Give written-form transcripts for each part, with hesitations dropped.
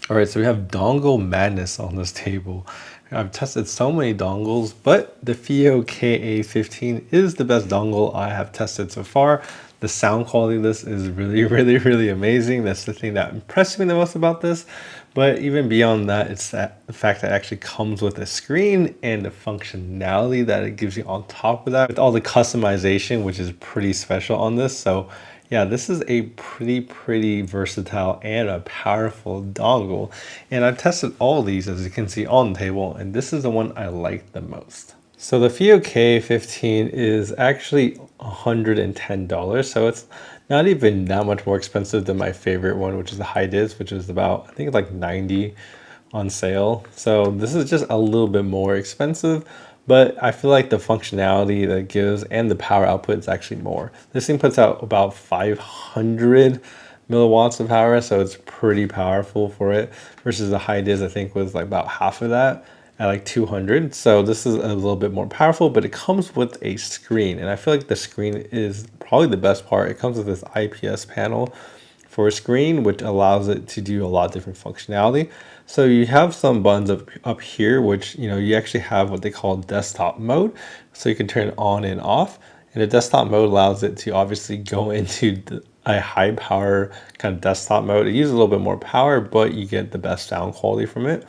All right, so we have dongle madness on this table. I've tested so many dongles, but the Fiio KA15 is the best dongle I have tested so far. The sound quality of this is really, really amazing. That's the thing that impressed me the most about this. But even beyond that, it's the fact that it actually comes with a screen and the functionality that it gives you on top of that, with all the customization, which is pretty special on this. So yeah, this is a pretty versatile and a powerful dongle. And I've tested all these, as you can see on the table, and this is the one I like the most. So the Fiio K15 is actually $110, so it's not even that much more expensive than my favorite one, which is the high dis, which is about, I think it's like 90 on sale. So this is just a little bit more expensive, but I feel like the functionality that it gives and the power output is actually more. This thing puts out about 500 milliwatts of power, so it's pretty powerful for it, versus the high dis I think was like about half of that at like 200. So this is a little bit more powerful, but it comes with a screen, and I feel like the screen is probably the best part. It comes with this IPS panel for a screen, which allows it to do a lot of different functionality. So you have some buttons up here, which, you know, you actually have what they call desktop mode. So you can turn it on and off. And the desktop mode allows it to obviously go into a high power kind of desktop mode. It uses a little bit more power, but you get the best sound quality from it.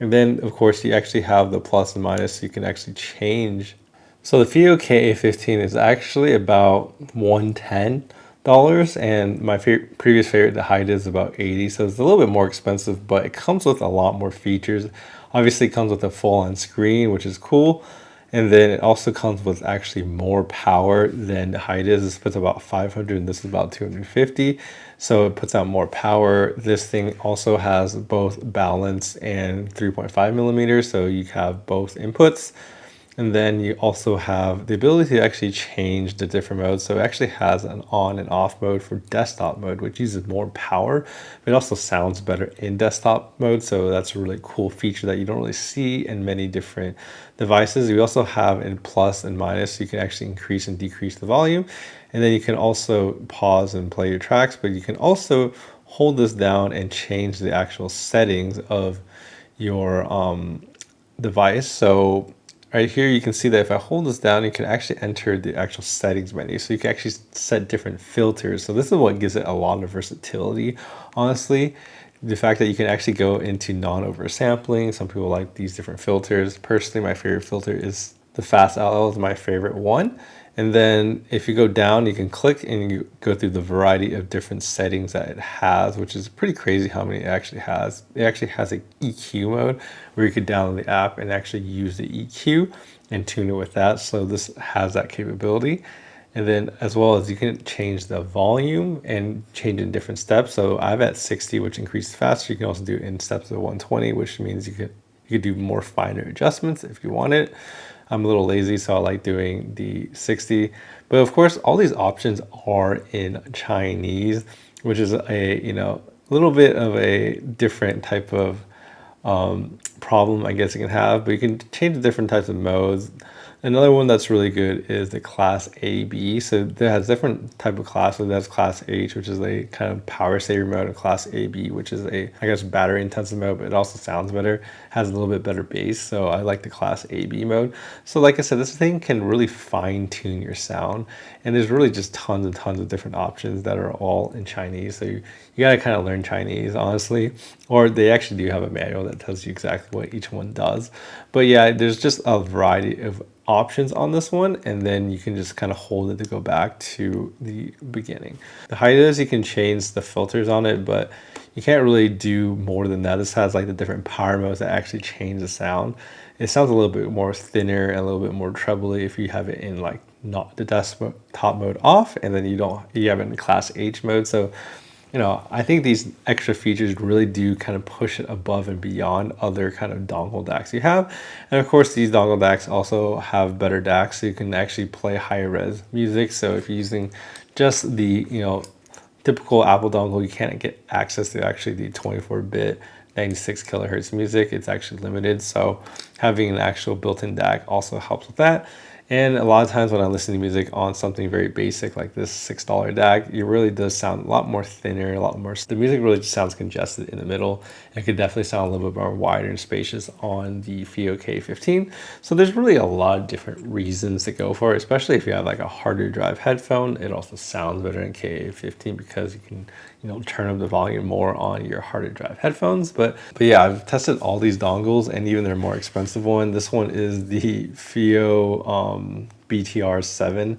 And then of course you actually have the plus and minus, so you can actually change. So the Fiio KA15 is actually about $110, and my previous favorite, the height, is about 80. So it's a little bit more expensive, but it comes with a lot more features. Obviously it comes with a full-on screen, which is cool. And then it also comes with actually more power than the height is. This puts about 500 and this is about 250. So it puts out more power. This thing also has both balance and 3.5 millimeters. So you have both inputs. And then you also have the ability to actually change the different modes. So it actually has an on and off mode for desktop mode, which uses more power, but it also sounds better in desktop mode. So that's a really cool feature that you don't really see in many different devices. We also have in plus and minus, so you can actually increase and decrease the volume. And then you can also pause and play your tracks, but you can also hold this down and change the actual settings of your device. So right here, you can see that if I hold this down, you can actually enter the actual settings menu. So you can actually set different filters. So this is what gives it a lot of versatility, honestly. The fact that you can actually go into non-oversampling. Some people like these different filters. Personally, my favorite filter is the fast LL is my favorite one. And then if you go down, you can click and you go through the variety of different settings that it has, which is pretty crazy how many it actually has. It actually has an EQ mode where you could download the app and actually use the EQ and tune it with that. So this has that capability. And then as well as you can change the volume and change in different steps. So I have at 60, which increases faster. You can also do it in steps of 120, which means you could do more finer adjustments if you want it. I'm a little lazy, so I like doing the 60. But of course, all these options are in Chinese, which is a, you know, little bit of a different type of problem I guess you can have, but you can change the different types of modes. Another one that's really good is the class AB. So there has different type of class. So that's class H, which is a kind of power saver mode, and class AB, which is a, I guess, battery intensive mode, but it also sounds better, has a little bit better bass. So I like the class AB mode. So like I said, this thing can really fine tune your sound, and there's really just tons and tons of different options that are all in Chinese. So you gotta kind of learn Chinese, honestly, or they actually do have a manual that tells you exactly what each one does. But yeah, there's just a variety of options on this one, and then you can just kind of hold it to go back to the beginning. The height is, you can change the filters on it, but you can't really do more than that. This has like the different power modes that actually change the sound. It sounds a little bit more thinner and a little bit more trebly if you have it in like not the desktop mode off, and then you have it in class H mode. So you know, I think these extra features really do kind of push it above and beyond other kind of dongle DACs you have. And of course, these dongle DACs also have better DACs, so you can actually play higher res music. So if you're using just the, you know, typical Apple dongle, you can't get access to actually the 24-bit 96 kilohertz music. It's actually limited. So having an actual built-in DAC also helps with that. And a lot of times when I listen to music on something very basic like this $6 DAC, it really does sound a lot more thinner, a lot more, the music really just sounds congested in the middle. It could definitely sound a little bit more wider and spacious on the Fiio KA15. So there's really a lot of different reasons to go for it, especially if you have like a harder drive headphone. It also sounds better in KA15 because you can, you know, turn up the volume more on your harder drive headphones. But yeah, I've tested all these dongles, and even their more expensive one. This one is the Fiio BTR7,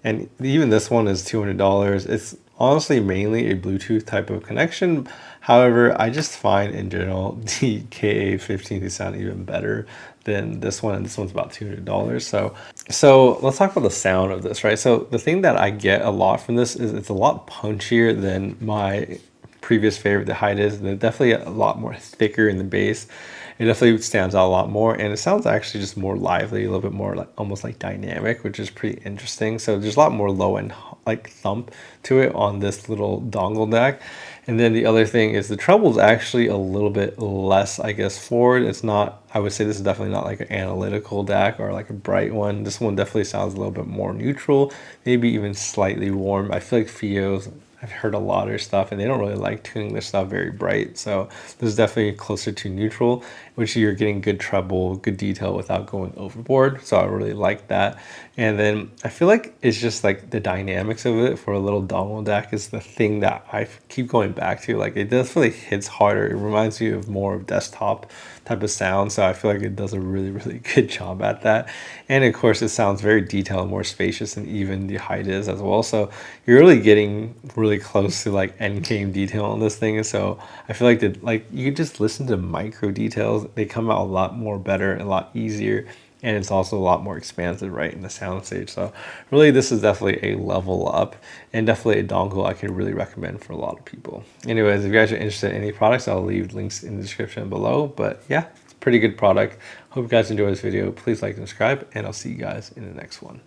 and even this one is $200. It's honestly mainly a Bluetooth type of connection. However, I just find in general the KA15 to sound even better than this one, and this one's about $200. So let's talk about the sound of this, right? So the thing that I get a lot from this is it's a lot punchier than my previous favorite, the height is. They're definitely a lot more thicker in the bass. It definitely stands out a lot more, and it sounds actually just more lively, a little bit more like almost like dynamic, which is pretty interesting. So there's a lot more low end like thump to it on this little dongle DAC. And then the other thing is the treble is actually a little bit less, I guess, forward. It's not, I would say this is definitely not like an analytical DAC or like a bright one. This one definitely sounds a little bit more neutral, maybe even slightly warm. I feel like Fio's, I've heard a lot of their stuff and they don't really like tuning their stuff very bright. So this is definitely closer to neutral, which you're getting good treble, good detail without going overboard. So I really like that. And then I feel like it's just like the dynamics of it for a little dongle DAC is the thing that I keep going back to. Like it definitely hits harder. It reminds you of more of desktop type of sound. So I feel like it does a really, really good job at that. And of course it sounds very detailed, more spacious than even the height is as well. So you're really getting really close to like end game detail on this thing. So I feel like that, like you just listen to micro details, they come out a lot more better, a lot easier. And it's also a lot more expansive, right, in the sound stage. So really this is definitely a level up and definitely a dongle I could really recommend for a lot of people. Anyways, if you guys are interested in any products, I'll leave links in the description below. But yeah, it's a pretty good product. Hope you guys enjoyed this video. Please like and subscribe, and I'll see you guys in the next one.